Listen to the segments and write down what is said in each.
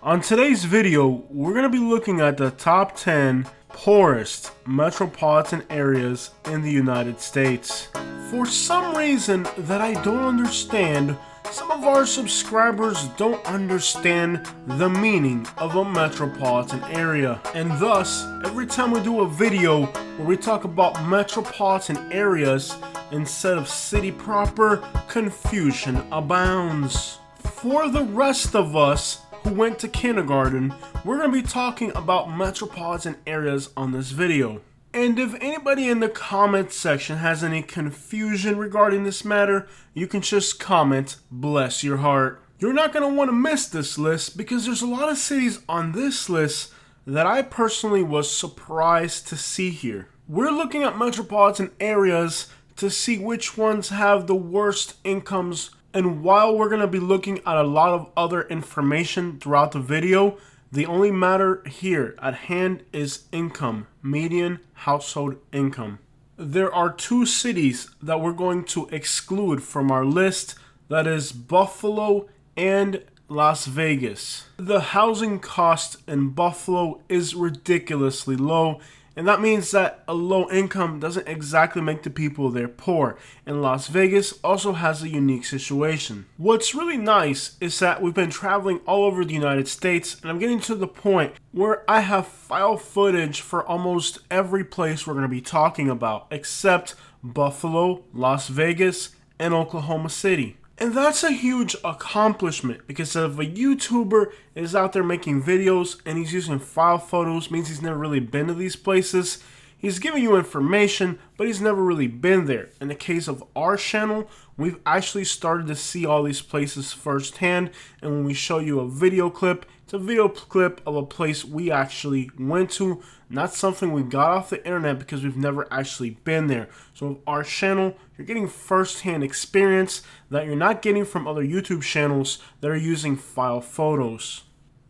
On today's video, we're going to be looking at the top 10 poorest metropolitan areas in the United States. For some reason that I don't understand, some of our subscribers don't understand the meaning of a metropolitan area. And thus, every time we do a video where we talk about metropolitan areas instead of city proper, confusion abounds. For the rest of us who went to kindergarten, we're going to be talking about metropolitan areas on this video. And if anybody in the comment section has any confusion regarding this matter, you can just comment, bless your heart. You're not going to want to miss this list because there's a lot of cities on this list that I personally was surprised to see here. We're looking at metropolitan areas to see which ones have the worst incomes. And while we're going to be looking at a lot of other information throughout the video, the only matter here at hand is income, median household income. There are two cities that we're going to exclude from our list, that is Buffalo and Las Vegas. The housing cost in Buffalo is ridiculously low, and that means that a low income doesn't exactly make the people there poor. And Las Vegas also has a unique situation. What's really nice is that we've been traveling all over the United States, and I'm getting to the point where I have file footage for almost every place we're going to be talking about, except Buffalo, Las Vegas, and Oklahoma City. And that's a huge accomplishment, because if a YouTuber is out there making videos and he's using file photos, means he's never really been to these places. He's giving you information, but he's never really been there. In the case of our channel, we've actually started to see all these places firsthand, and when we show you a video clip, it's a video clip of a place we actually went to, not something we got off the internet because we've never actually been there. So with our channel, you're getting first-hand experience that you're not getting from other YouTube channels that are using file photos.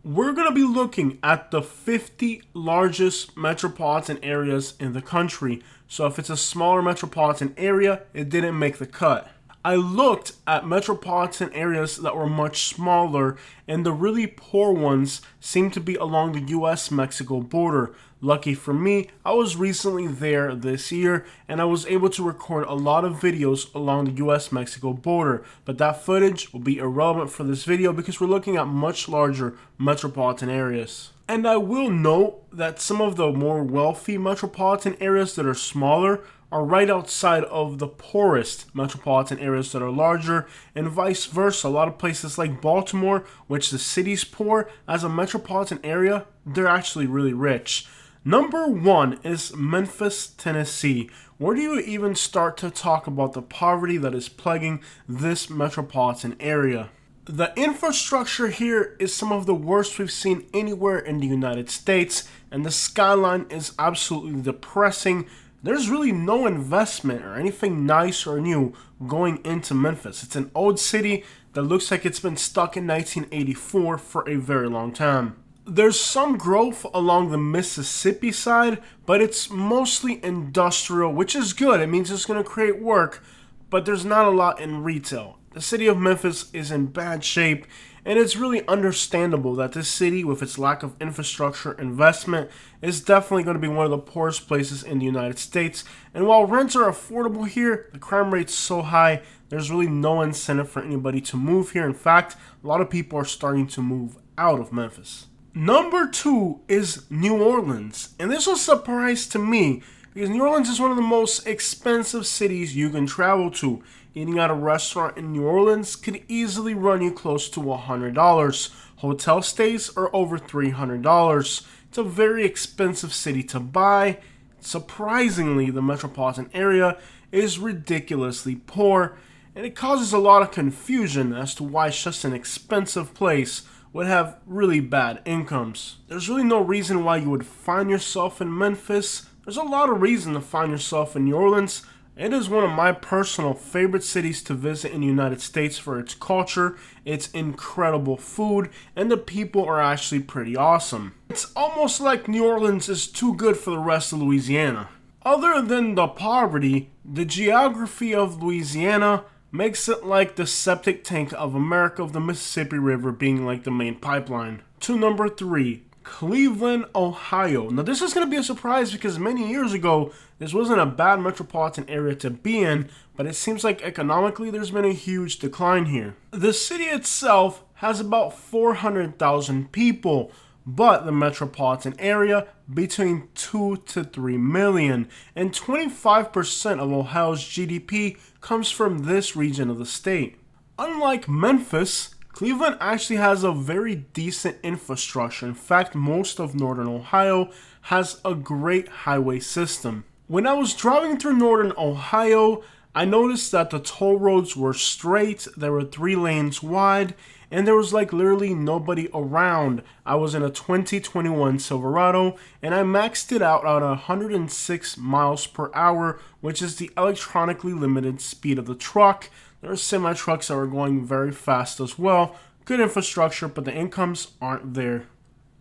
We're going to be looking at the 50 largest metropolitan areas in the country. So if it's a smaller metropolitan area, it didn't make the cut. I looked at metropolitan areas that were much smaller, and the really poor ones seem to be along the US-Mexico border. Lucky for me, I was recently there this year, and I was able to record a lot of videos along the US-Mexico border, but that footage will be irrelevant for this video because we're looking at much larger metropolitan areas. And I will note that some of the more wealthy metropolitan areas that are smaller are right outside of the poorest metropolitan areas that are larger, and vice versa. A lot of places like Baltimore, which the city's poor, as a metropolitan area, they're actually really rich. Number one is Memphis, Tennessee. Where do you even start to talk about the poverty that is plaguing this metropolitan area? The infrastructure here is some of the worst we've seen anywhere in the United States, and the skyline is absolutely depressing. There's really no investment or anything nice or new going into Memphis. It's an old city that looks like it's been stuck in 1984 for a very long time. There's some growth along the Mississippi side, but it's mostly industrial, which is good. It means it's going to create work, but there's not a lot in retail. The city of Memphis is in bad shape, and it's really understandable that this city, with its lack of infrastructure investment, is definitely going to be one of the poorest places in the United States. And while rents are affordable here, the crime rate's so high, there's really no incentive for anybody to move here. In fact, a lot of people are starting to move out of Memphis. Number two is New Orleans, and this was a surprise to me because New Orleans is one of the most expensive cities you can travel to. Eating at a restaurant in New Orleans could easily run you close to $100. Hotel stays are over $300. It's a very expensive city to buy. Surprisingly, the metropolitan area is ridiculously poor, and it causes a lot of confusion as to why just an expensive place would have really bad incomes. There's really no reason why you would find yourself in Memphis. There's a lot of reason to find yourself in New Orleans. It is one of my personal favorite cities to visit in the United States for its culture, its incredible food, and the people are actually pretty awesome. It's almost like New Orleans is too good for the rest of Louisiana. Other than the poverty, the geography of Louisiana makes it like the septic tank of America, of the Mississippi River being like the main pipeline. to number 3, Cleveland, Ohio. Now this is going to be a surprise because many years ago, this wasn't a bad metropolitan area to be in, but it seems like economically there's been a huge decline here. The city itself has about 400,000 people, but the metropolitan area between 2 to 3 million, and 25% of Ohio's GDP comes from this region of the state. Unlike Memphis, Cleveland actually has a very decent infrastructure. In fact, most of northern Ohio has a great highway system. When I was driving through northern Ohio, I noticed that the toll roads were straight, there were 3 lanes wide, and there was like literally nobody around. I was in a 2021 Silverado, and I maxed it out at 106 miles per hour, which is the electronically limited speed of the truck. There are semi-trucks that were going very fast as well. Good infrastructure, but the incomes aren't there.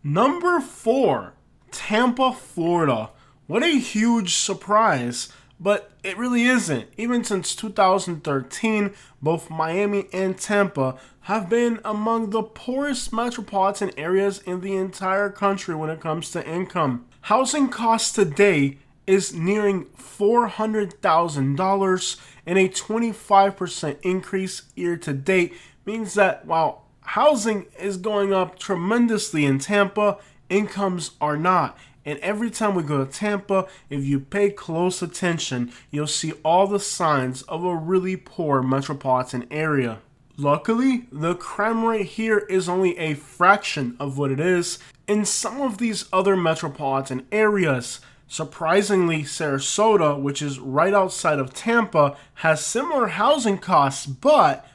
Number 4, Tampa, Florida. What a huge surprise, but it really isn't. Even since 2013, both Miami and Tampa have been among the poorest metropolitan areas in the entire country when it comes to income. Housing costs today is nearing $400,000, and a 25% increase year to date means that while housing is going up tremendously in Tampa, incomes are not. And every time we go to Tampa, if you pay close attention, you'll see all the signs of a really poor metropolitan area. Luckily, the crime rate here is only a fraction of what it is in some of these other metropolitan areas. Surprisingly, Sarasota, which is right outside of Tampa, has similar housing costs, but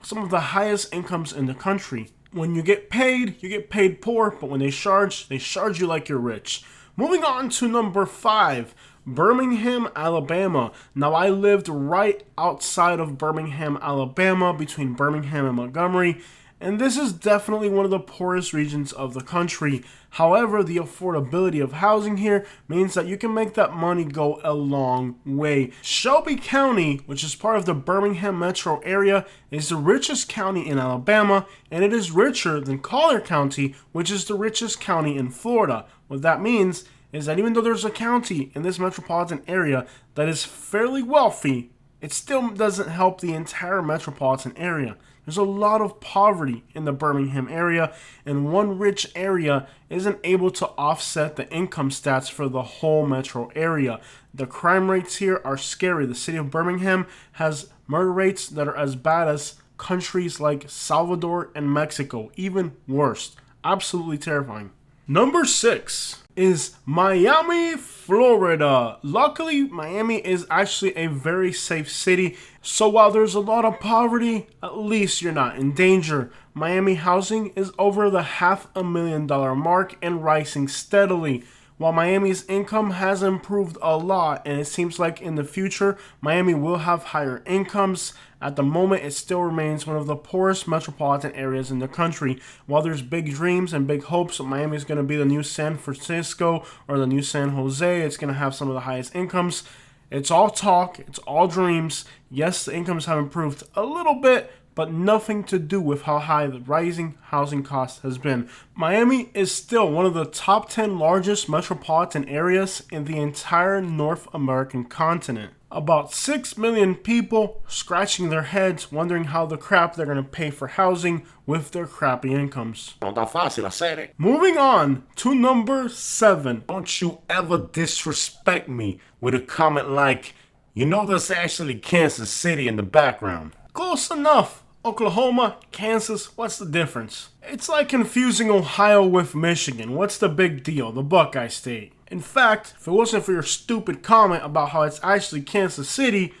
some of the highest incomes in the country. When you get paid poor, but when they charge you like you're rich. Moving on to number 5, Birmingham, Alabama. Now, I lived right outside of Birmingham, Alabama, between Birmingham and Montgomery, and this is definitely one of the poorest regions of the country. However, the affordability of housing here means that you can make that money go a long way. Shelby County, which is part of the Birmingham metro area, is the richest county in Alabama, and it is richer than Collier County, which is the richest county in Florida. What that means is that even though there's a county in this metropolitan area that is fairly wealthy, it still doesn't help the entire metropolitan area. There's a lot of poverty in the Birmingham area, and one rich area isn't able to offset the income stats for the whole metro area. The crime rates here are scary. The city of Birmingham has murder rates that are as bad as countries like Salvador and Mexico, even worse. Absolutely terrifying. Number 6 is Miami, Florida. Luckily, Miami is actually a very safe city, so while there's a lot of poverty, at least you're not in danger. Miami housing is over the $500,000 mark and rising steadily. While Miami's income has improved a lot, and it seems like in the future, Miami will have higher incomes, at the moment it still remains one of the poorest metropolitan areas in the country. While there's big dreams and big hopes that Miami is going to be the new San Francisco or the new San Jose, it's going to have some of the highest incomes. It's all talk, it's all dreams. Yes, the incomes have improved a little bit, but nothing to do with how high the rising housing cost has been. Miami is still one of the top 10 largest metropolitan areas in the entire North American continent. About 6 million people scratching their heads wondering how the crap they're going to pay for housing with their crappy incomes. No está fácil hacer it. Moving on to number 7. Don't you ever disrespect me with a comment like, you know there's actually Kansas City in the background. Close enough. Oklahoma, Kansas, what's the difference? It's like confusing Ohio with Michigan. What's the big deal? The Buckeye State. In fact, if it wasn't for your stupid comment about how it's actually Kansas City,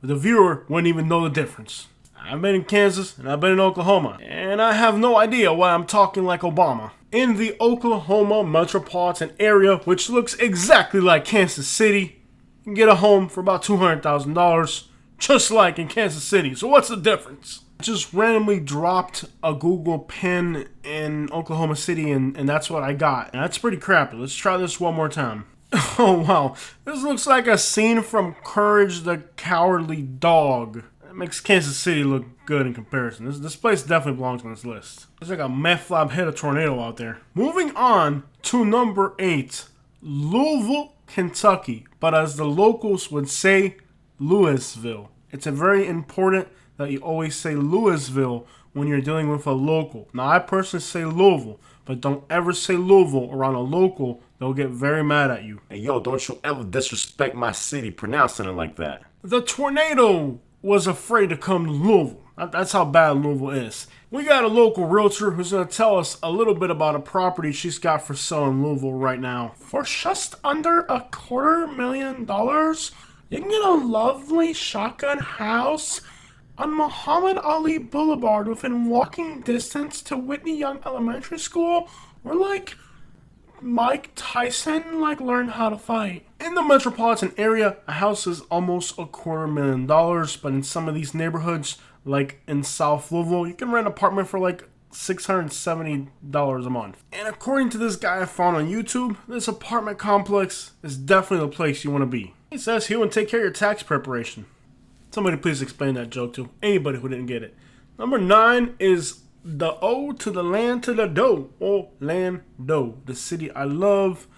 the viewer wouldn't even know the difference. I've been in Kansas and I've been in Oklahoma, and I have no idea why I'm talking like Obama. In the Oklahoma metropolitan area, which looks exactly like Kansas City, you can get a home for about $200,000, just like in Kansas City. So what's the difference? Just randomly dropped a Google pin in Oklahoma City, and that's what I got. And that's pretty crappy. Let's try this one more time. Oh wow, this looks like a scene from Courage the Cowardly Dog. makes Kansas City look good in comparison. This place definitely belongs on this list. There's like a meth lab hit a tornado out there. Moving on to number 8, Louisville, Kentucky. But as the locals would say, Louisville. It's very important that you always say Louisville when you're dealing with a local. Now, I personally say Louisville, but don't ever say Louisville around a local. They'll get very mad at you. Hey, yo, don't you ever disrespect my city pronouncing it like that. The tornado was afraid to come to Louisville. That's how bad Louisville is. We got a local realtor who's going to tell us a little bit about a property she's got for sale in Louisville right now. For just under $250,000, you can get a lovely shotgun house on Muhammad Ali Boulevard within walking distance to Whitney Young Elementary School, or like Mike Tyson learned how to fight. In the metropolitan area, a house is almost $250,000, but in some of these neighborhoods, like in South Louisville, you can rent an apartment for like $670 a month. And according to this guy I found on YouTube, this apartment complex is definitely the place you want to be. He says he will take care of your tax preparation. Somebody please explain that joke to anybody who didn't get it. Number 9 is the O to the land to the dough. Orlando, the city I love.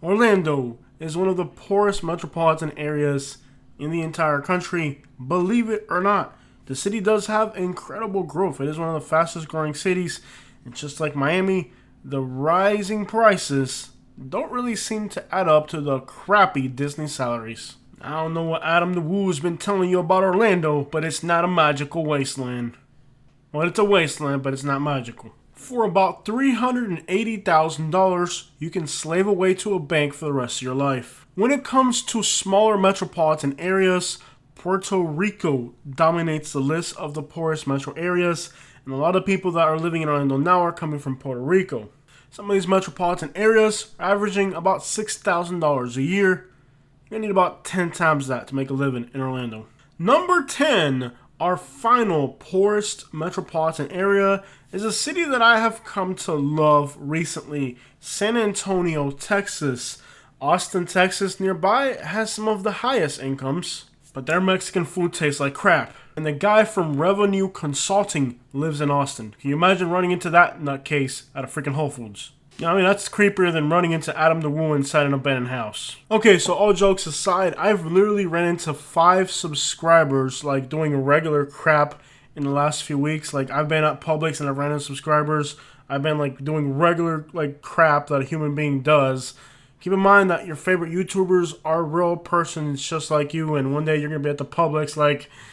Orlando is one of the poorest metropolitan areas in the entire country. Believe it or not, the city does have incredible growth. It is one of the fastest growing cities. And just like Miami, the rising prices don't really seem to add up to the crappy Disney salaries. I don't know what Adam the Woo's been telling you about Orlando, but it's not a magical wasteland. Well, it's a wasteland, but it's not magical. For about $380,000, you can slave away to a bank for the rest of your life. When it comes to smaller metropolitan areas, Puerto Rico dominates the list of the poorest metro areas, and a lot of people that are living in Orlando now are coming from Puerto Rico. Some of these metropolitan areas are averaging about $6,000 a year. You're going to need about 10 times that to make a living in Orlando. Number 10, our final poorest metropolitan area, is a city that I have come to love recently, San Antonio, Texas. Austin, Texas nearby has some of the highest incomes, but their Mexican food tastes like crap. And the guy from Revenue Consulting lives in Austin. Can you imagine running into that nutcase at a freaking Whole Foods? I mean, that's creepier than running into Adam the Woo inside an abandoned house. Okay, so all jokes aside, I've literally ran into 5 subscribers, doing regular crap in the last few weeks. I've been at Publix and I've ran into subscribers. I've been, doing regular, crap that a human being does. Keep in mind that your favorite YouTubers are real persons just like you, and one day you're going to be at the Publix.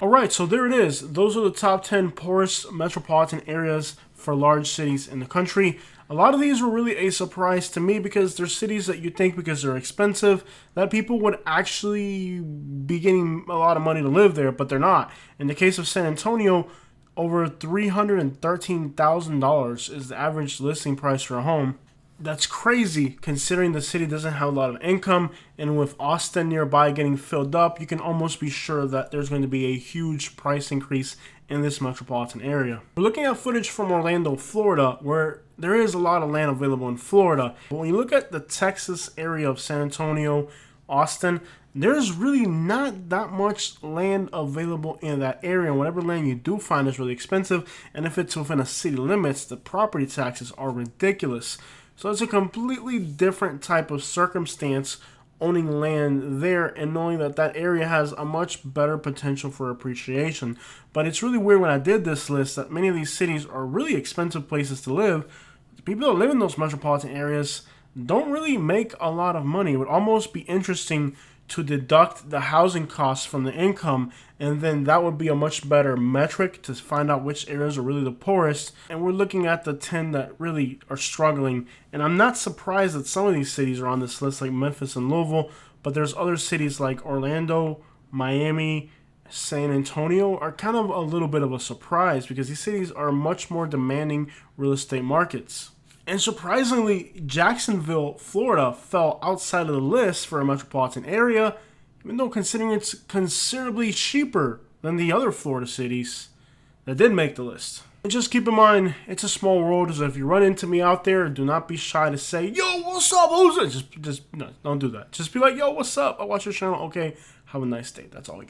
Alright, so there it is. Those are the top 10 poorest metropolitan areas for large cities in the country. A lot of these were really a surprise to me because they're cities that you think, because they're expensive, that people would actually be getting a lot of money to live there, but they're not. In the case of San Antonio, over $313,000 is the average listing price for a home. That's crazy considering the city doesn't have a lot of income, and with Austin nearby getting filled up, you can almost be sure that there's going to be a huge price increase in this metropolitan area. We're looking at footage from Orlando, Florida, where there is a lot of land available in Florida. But when you look at the Texas area of San Antonio, Austin, there's really not that much land available in that area. And whatever land you do find is really expensive. And if it's within a city limits, the property taxes are ridiculous. So it's a completely different type of circumstance owning land there and knowing that that area has a much better potential for appreciation. But it's really weird when I did this list that many of these cities are really expensive places to live. The people that live in those metropolitan areas don't really make a lot of money. It would almost be interesting to deduct the housing costs from the income, and then that would be a much better metric to find out which areas are really the poorest. And we're looking at the 10 that really are struggling, and I'm not surprised that some of these cities are on this list, like Memphis and Louisville, but there's other cities like Orlando, Miami, San Antonio are kind of a little bit of a surprise because these cities are much more demanding real estate markets. And surprisingly, Jacksonville, Florida fell outside of the list for a metropolitan area, even though considering it's considerably cheaper than the other Florida cities that did make the list. And just keep in mind, it's a small world, so if you run into me out there, do not be shy to say, yo, what's up, who's it? No, don't do that. Just be like, yo, what's up? I watch your channel. Okay, have a nice day. That's all I got.